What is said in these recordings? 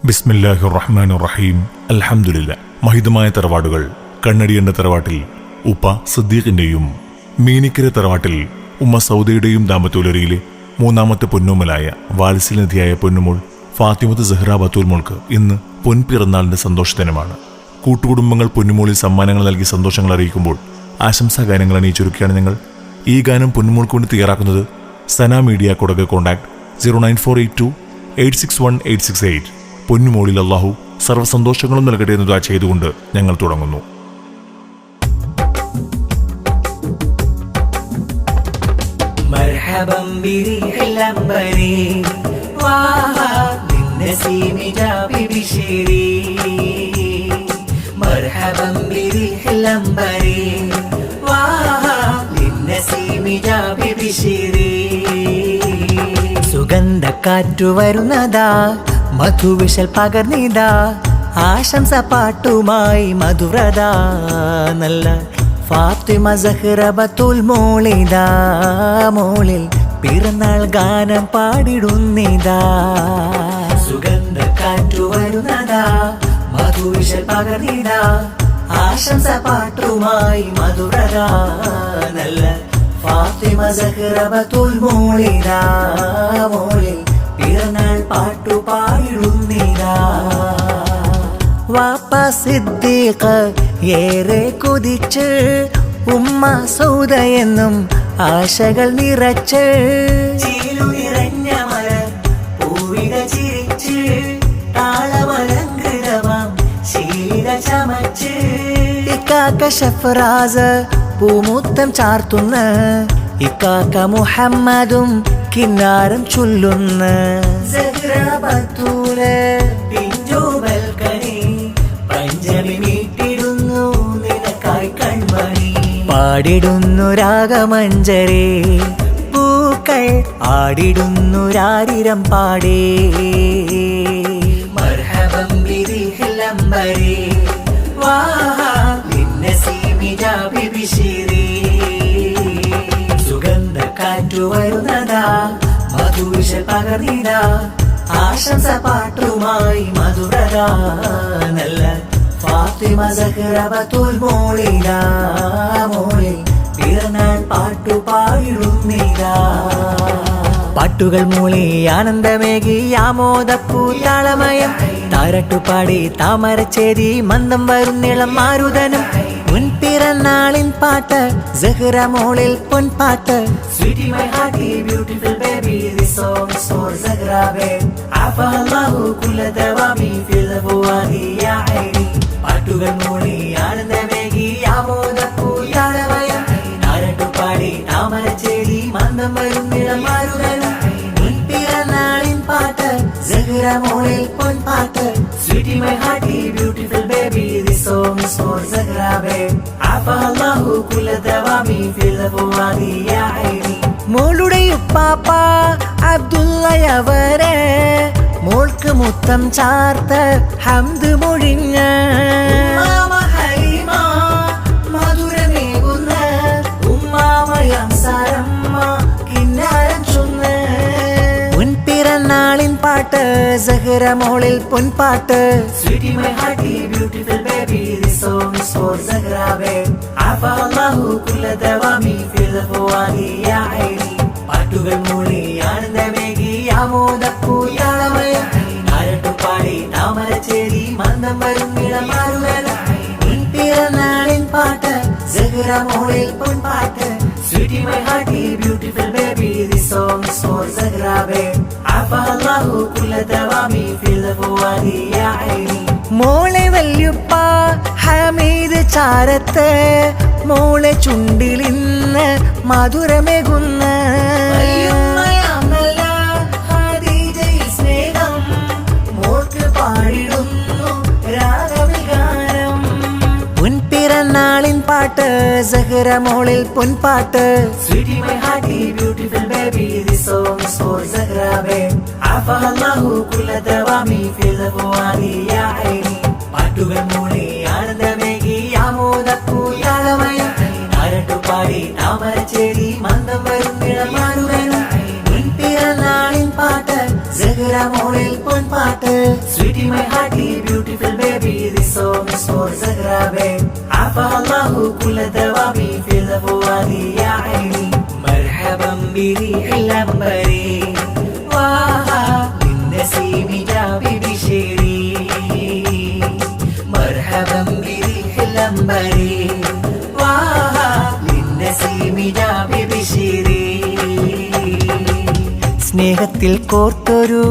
ബിസ്മില്ലാഹിർ റഹ്മാനിർ റഹീം. അൽഹംദുലില്ലാ. മഹിതമായ തറവാടുകൾ കണ്ണടിയണ്ട തറവാട്ടിൽ ഉപ്പ സിദ്ദീഖിന്റെയും മീനിക്കര തറവാട്ടിൽ ഉമ്മ സൗദയുടെയും ദാമ്പത്യോലരിയിലെ മൂന്നാമത്തെ പൊന്നുമലായ വാത്സല്യനിധിയായ പൊന്നുമോൾ ഫാത്തിമത്ത് സഹ്റ ബത്തൂൽ മോൾക്ക് ഇന്ന് പൊൻപിറന്നാളിന്റെ സന്തോഷദിനമാണ്. കൂട്ടുകുടുംബങ്ങൾ പൊന്നുമോളിൽ സമ്മാനങ്ങൾ നൽകി സന്തോഷങ്ങൾ അറിയിക്കുമ്പോൾ ആശംസാ ഗാനങ്ങൾ അണിയിച്ചൊരുക്കിയാണ് ഞങ്ങൾ ഈ ഗാനം പൊന്നുമോൾക്ക് വേണ്ടി തയ്യാറാക്കുന്നത്. സന മീഡിയ കൊടക് കോൺടാക്ട് 09482 861868. പൊന്നുമോളിൽ അല്ലാഹു സർവ്വസന്തോഷങ്ങളും നൽകട്ടെ എന്ന് ദുആ ചെയ്തുകൊണ്ട് ഞങ്ങൾ തുടങ്ങുന്നു. മർഹബൻ ബിരിഹിൽ അംബരി വാഹാ ബിന്നസീമി ജാബി ബിശരി. മർഹബൻ ബിരിഹിൽ അംബരി വാഹാ ബിന്നസീമി ജാബി ബിശരി. സുഗന്ധക്കാറ്റു വരുന്നതാ, മധുവിശൽ പകർന്നിതാ, ആശംസ പാട്ടുമായി മധുരതാ. നല്ല ഫാത്തിമ സഹ്റ ബത്തൂൽ മോളിതാ, മോളിൽ പിറന്നാൾ ഗാനം പാടിടുന്നിതാ. സുഗന്ധക്കാറ്റു വരുന്നതാ, മധുവിശൽ പകർന്നിതാ, ആശംസ പാട്ടുമായി മധുരതാ. നല്ല ഫാത്തിമ സഹ്റ ബത്തൂൽ മോളിതാ, മോളിൽ പിറന്നാൾ പാട്ടു പാടിടുന്നിതാ. വാപ്പ സിദ്ദീഖ് ഏറെ കൊതിച്ച്, ഉമ്മ സൗദ എന്നും ആശകൾ നിറച്ച്, ചീലു നിറഞ്ഞ മലർ പൂവിത ചിരിച്ച്, താളമലങ്കൃതമാം ശീല ചമച്ച്, ഇക്കാക്ക ഷഫ്രാസ് പൂമുത്തം ചാർത്തുന്ന, ഇക്കാക്ക മുഹമ്മദും കിന്നാരം ചൊല്ലുന്ന, സഹ്റ ബത്തൂല് പിഞ്ചോബൽക്കനി പഞ്ചമി മീട്ടിടുന്നു നിനക്കായി കൺമണി. പാടിടുന്നു രാഗമഞ്ജരി, പൂക്കൾ ആടിടുന്നു രാരിരം പാടേ. മർഹബൻ ബിരിഹിൽ അംബരി വാഹാ ബിന്നസീമി ജാബി ബിശരി. സുഗന്ധക്കാറ്റു വരുന്നതാ, മധുവിശൽ പകർന്നിതാ, ആശംസ പാട്ടുമായി മധുരതാ. നല്ല ഫാത്തിമ സഹ്റ ബത്തൂൽ മോളിതാ, മോളിൽ പിറന്നാൾ പാട്ടു പാടിടുന്നിതാ. പാട്ടുകൾ മൂളി ആനന്ദമേകി ആമോദപ്പൂത്താളമയം, താരട്ടുപാടി താമരച്ചേരി മന്ദം വരുന്നിളം മാരുതനും. മുൻപിറന്നാളിൻ പാട്ട് സഹ്റ മോളിൽ പൊൻപാട്ട്. Sweetie my hearty beautiful baby, this song is for Zahra babe. Afa Allahu kulla dawami fil fuadi ya aini. പാട്ടുകൾ മൂളി ആനന്ദമേകി ആമോദപ്പൂത്താളമയം, താരട്ടുപാടി താമരച്ചേരി മന്ദം വരുന്നിളം മാരുതനും. മുൻപിറന്നാളിൻ പാട്ട് സഹ്റ മോളിൽ പൊൻപാട്ട്. Sweetie my hearty beautiful baby, this song is for Zahra babe. Afa Allahu kulla dawami fil fuadi ya aini. മോളുടെ ഉപ്പാപ്പ അബ്ദുള്ളയവരെ മോൾക്ക് മുത്തം ചാർത്ത് ഹംദ് മൊഴിഞ്ഞ, മധുരമേകുന്ന ഉമ്മാമയം സാരമ്മ കിന്നാരം ചൊന്ന്. മുൻപിറന്നാളിൻ പാട്ട് സഹ്റ മോളിൽ പൊൻപാട്ട്. Sweetie my hearty beautiful baby, this song is for Zahra babe. Afa Allahu kulla dawami fil fuadi ya aini. പാട്ടുകൾ മൂളി ആനന്ദമേകി ആമോദപ്പൂത്താളമയം, താരട്ടുപാടി താമരച്ചേരി മന്ദം വരുന്നിളം മാരുതനും. പിറന്നാളിൻ പാട്ട് സഹ്റ മോളിൽ പൊൻപാട്ട്. Sweetie my hearty beautiful baby, this song is for Zahra babe. Afa Allahu kulla dawami fil fuadi ya aini. മോളെ വല്യുപ്പ ഹമീദ് ചാരത്ത്, മോളെ ചുണ്ടിലിന്ന് മധുരമേകുന്ന, സ്നേഹം മോൾക്ക് പാടിടുന്നു രാഗവികാരം. മുൻപിറന്നാളിൻ പാട്ട് സഹ്റ മോളിൽ പൊൻപാട്ട്. Sweetie my hearty beautiful baby, this song is for Zahra babe. Afa Allahu kulla dawami fil fuadi ya aini. പാട്ടുകൾ മൂളി ആനന്ദമേകി ആമോദപ്പൂത്താളമയം, താരട്ടുപാടി താമരച്ചേരി മന്ദം വരുന്നിളം മാരുതനും. മുൻപിറന്നാളിൻ പാട്ട് സഹ്റ മോളിൽ പൊൻപാട്ട്. Sweetie my hearty beautiful baby, this song is for Zahra babe. عفا الله كل دوامي في الفؤادي يا عيني. مرحبا بريح العنبري للنسيم جابي بشيري. مرحبا بريح العنبري للنسيم جابي بشيري. സ്നേഹത്തിൽ കോർത്തൊരു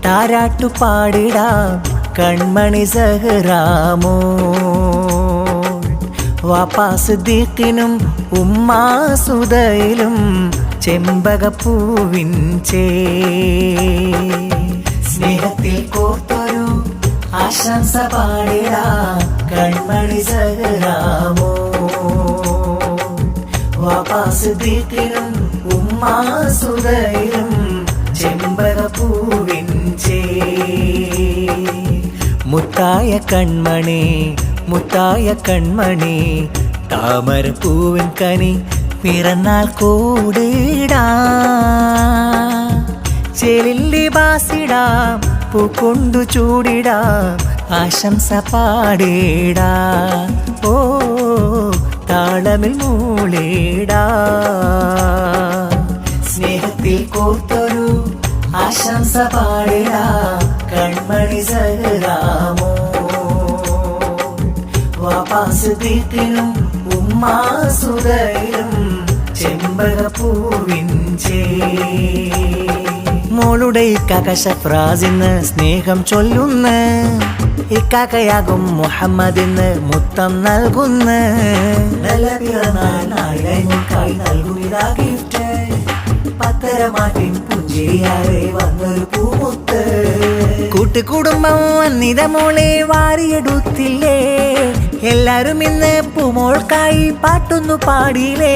താരാട്ടു പാടിടാം കൺമണി സഹറാമോ. വാപ്പാ സിദ്ദീഖിനും ഉമ്മാ സുദയിലും ചെമ്പകപ്പൂവിൻ ചേ. സ്നേഹത്തിൽ കോർത്തൊരു ആശംസ പാടിടാം കൺമണി സഹറാമോ. വാപ്പാ സിദ്ദീഖിനും ഉമ്മാ സുദയിലും ചെമ്പകപ്പൂവിൻ ചേ. മുത്തായ കൺമണി മുത്തായ കൺമണി താമരപ്പൂവിൻ കനി പിറന്നാൾ കൂടിടാ. ചേലില്ലി ബാസിടാം പൂക്കൊണ്ടു ചൂടിടാം ആശംസ പാടിടാ. ഓ താളമിൽ മൂളിടാ. സ്നേഹത്തിൽ കോർത്തൊരു ആശംസ പാടിടാം കൺമണി സഹറാമോ. വാപ്പാ സിദ്ദീഖിനും ഉമ്മാ സുദയിലും ചെമ്പകപ്പൂവിൻ ചേ. മോളുടെ ഇക്കാക്ക ഷഫ്രാസിന്ന് സ്നേഹം ചൊല്ലുന്ന, ഇക്കാക്കയാകും മുഹമ്മദിന്ന് മുത്തം നൽകുന്ന. നല്ല പിറന്നാൾ നാളിലായി നൽകുമിതാ ഗിഫ്റ്റ്. പത്തരമാറ്റിൻ പുഞ്ചിരിയാറെ വന്നൊരു പൂമുത്ത്. കൂട്ടുകുടുംബം വന്നിത മോളെ വാരിയെടുത്തില്ലേ. എല്ലാരും ഇന്ന് പൂമോൾക്കായി പാട്ടൊന്നു പാടിയില്ലേ.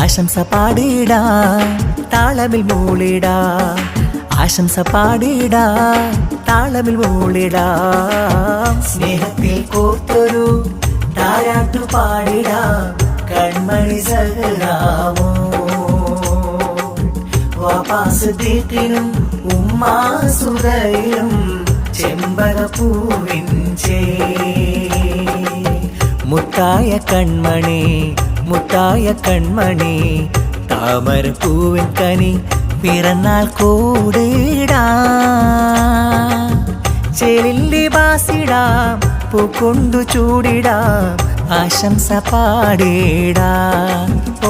ആശംസ പാടിടാ താളമിൽ മൂളിടാ. ആശംസ പാടിടാ താളമിൽ മൂളിടാ. സ്നേഹത്തിൽ കോർത്തൊരു താരാട്ടു പാടിടാ കൺമണി സഹറാമോ. വാപ്പാ സിദ്ദീഖിനും ഉമ്മാ സുദയിലും ചെമ്പകപ്പൂവിൻ ചേ. മുത്തായ കൺമണി മുത്തായ കൺമണി താമരപ്പൂവിൻ കനി പിറന്നാൾ കൂടിടാ. ചേലില്ലി ബാസിടാം പൂക്കൊണ്ടു ചൂടിടാം ആശംസ പാടിടാ.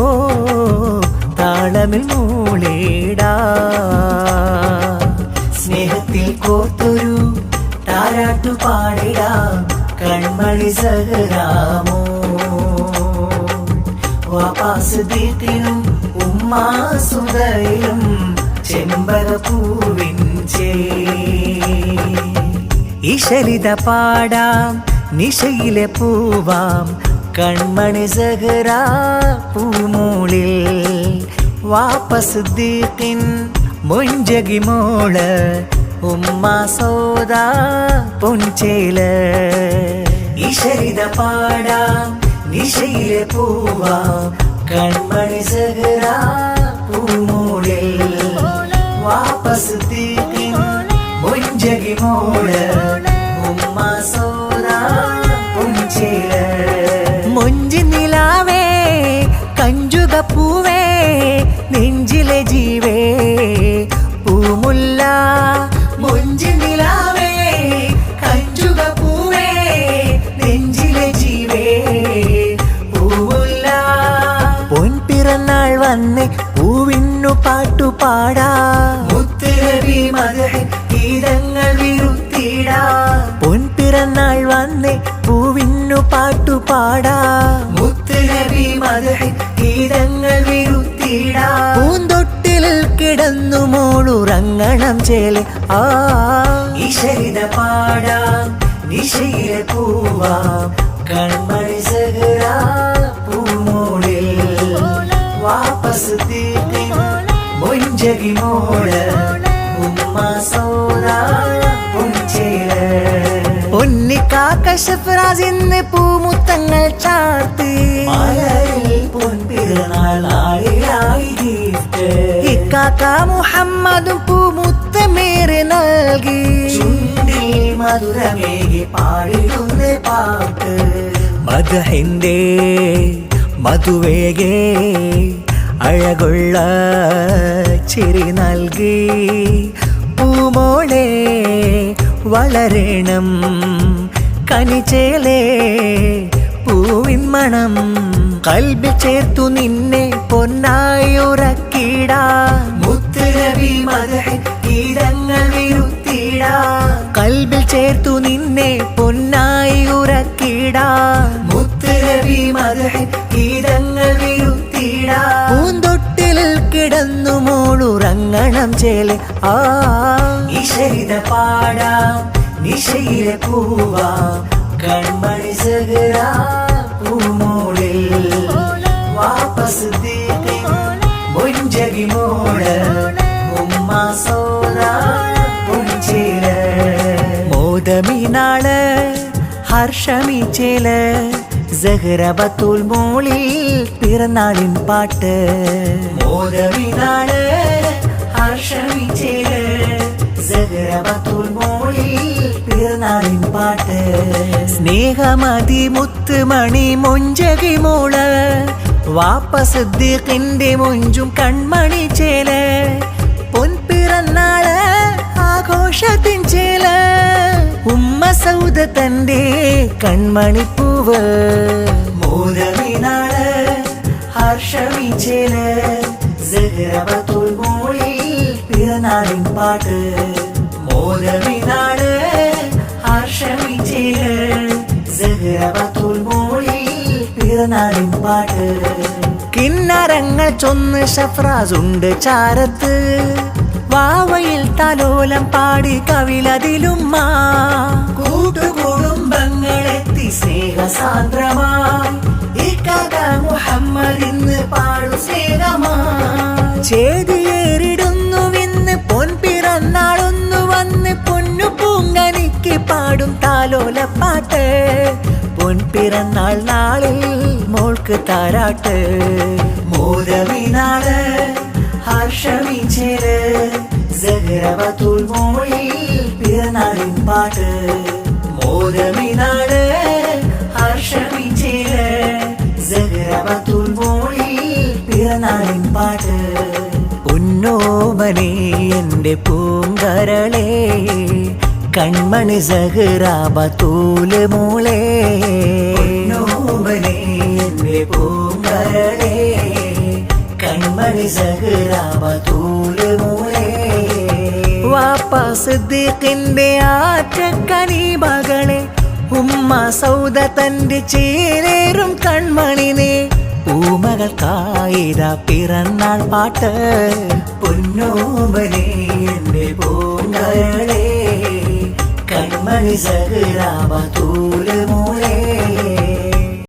ഓ താളമിൽ മൂളിടാ. സ്നേഹത്തിൽ കോർത്തൊരു താരാട്ടു പാടിടാം കൺമണി സഹറാമോ. വാപ്പാ സിദ്ദീഖിനും ഉമ്മാ സുദയിലും ചെമ്പകപ്പൂവിൻ ചേ. ഇശലിത പാടാം നിശയിലെ പൂവാം കൺമണി സഹറാ പൂമൂളിൽ. വാപ്പാ സിദ്ദീഖിൻ മൊഞ്ചകി മോള് ഉമ്മാ സൗദാ പൊൻചേല്. ഇശരിത പാടാം നിശയിലെ പൂവാം കൺമണി സഹറാ പൂമൂളിൽ. വാപ്പാ സിദ്ദീഖിൻ മൊഞ്ചകി മോള് ഉമ്മാ സൗദാ പൊൻചേല്. മൊഞ്ചി നിലാവേ കഞ്ചുകപ്പൂവേ നെഞ്ചിലെ ജീവേ പൂമുല്ല. മൊഞ്ചി നിലാവേ കഞ്ചുകപ്പൂവേ നെഞ്ചിലെ ജീവേ പൂമുല്ല. പൊൻപിറന്നാൾ വന്ന് പൂവിന്നു പാട്ടുപാടാ. മുത്തുനബി മദ്ഹ് ഗീതങ്ങൾ വിരുത്തിടാ. പൊൻപിറന്നാൾ വന്ന് പൂവിന്നു പാട്ടുപാടാ. മുത്തുനബി മദ്ഹ് ഗീതങ്ങൾ വിരുത്തിടാ. പൂന്തൊട്ടിൽ കിടന്നു മോളുറങ്ങണം ചേലെ. ആ ഇശരിത പാടാം നിശയിലെ പൂവാം കൺമണി സഹറാ പൂമൂളിൽ. വാപ്പാ സിദ്ദീഖിൻ മൊഞ്ചകി മോള് ഉമ്മാ സൗദാ പൊൻചേല്. പൊന്നിക്കാക്ക ഷഫ്രാസിന്ന് പൂമുത്തങ്ങൾ ചാർത്തി. മലരിൽ പൊൻപിറന്നാൾ നാളിലായി ഗിഫ്റ്റ്. ഇക്കാക്ക മുഹമ്മദും പൂമുത്തമേറെ നൽകി. ചുണ്ടിൽ മധുരമേകി പാടിടുന്ന പാട്ട് മദഹിന്റെ മധുവേകെ അഴകുള്ള ചിരി നൽകി പൂമോളെ വളരണം കനിച്ചേലേ പൂവിൻ മണം കൽബിൽ ചേർത്തു നിന്നെ പൊന്നായുറക്കിടാ മുത്തുനബി മദഹിൻ ഗീതങ്ങൾ വിരുത്തിടാ കൽബിൽ ചേർത്തു നിന്നെ പൊന്നായുറക്കിടാ മുത്തുനബി മദഹിൻ ഗീതങ്ങൾ വിരുത്തിടാ പൂന്തൊട്ടിൽ കിടന്നു മോളുറങ്ങണം ചേലെ നിശയിത പാടാം നിശയിലെ പൂവാം കൺമണി സഹറാ പൂമോളിൽ വാപ്പസ് മുഞ്ചകി മോള് ഉമ്മ സോദ പൊഞ്ചേല മോദമിനാള് ഹർഷമി ചേല സഹറബത്തുൽ മോളിൽ പിറന്നാളിൻ പാട്ട് മോദമിനാള് ഹർഷമി ചേല സഹറബത്തുൽ മോളിൽ പിറന്നാളിൻ പാട്ട് സ്നേഹമതി മുത്തുമണി മൊഞ്ചകി മോള് വാപ്പസിദ്ദീഖിന്റെ മൊഞ്ചും കൺമണി ചേല പൊൻപിറന്നാള് ആഘോഷത്തിൻ ചേല ഉമ്മ സൗദ തന്റെ കൺമണിപ്പൂവ് മോദമിനാള് ഹർഷമി ചേല സഹറബത്തുൽ മോളിൽ പിറന്നാളിൻ പാട്ട് മോദമിനാള് ഹർഷമി ചേല സഹറബത്തുൽ മോളിൽ പിറന്നാളിൻ പാട്ട് കിന്നരങ്ങൾ ചൊന്ന് ഷഫ്രാസുണ്ട് ചാരത്ത് വാവയിൽ താലോലം പാടി കവിലതിലുമ്മ കൂട്ടുകുടുംബങ്ങളെത്തി സ്നേഹസാന്ദ്രമായി ഇക്കാക മുഹമ്മദിന്ന് പാടു സ്നേഹമായി ചേതിയേറിടുന്നുവിന്ന് പൊൻപിറന്നാളൊന്നു വന്ന് പൊന്നു പൂങ്കനിക്ക് പാടും താലോലപ്പാട്ട് പൊൻപിറന്നാൾ നാളിൽ മോൾക്ക് താരാട്ട് മോദമിനാള് ഹർഷമി ചേല സഹറബത്തുൽ മോളിൽ പിറന്നാളിൻ പാട്ട് മോദമിനാള് ഹർഷമി ചേല സഹറബത്തുൽ മോളിൽ പിറന്നാളിൻ പാട്ട് പൊന്നോമനെ എന്റെ പൂങ്കരളേ കൺമണി സഹറാബത്തുൽ മോളെ പൊന്നോമനെ എന്റെ പൂങ്കരളേ കൺമണി സഹറാബത്തുൽ മോളെ വാപ്പസിദ്ദീഖിന്റെ ആറ്റക്കനി മകളെ ഉമ്മ സൗദ തന്റെ ചേലേറും കൺമണിനെ പൂമകൾക്കായിര പിറന്നാൾ പാട്ട് പൊന്നോമനെ എന്റെ പൂങ്കരളേ കൺമണി സഹറാബത്തുൽ മോളെ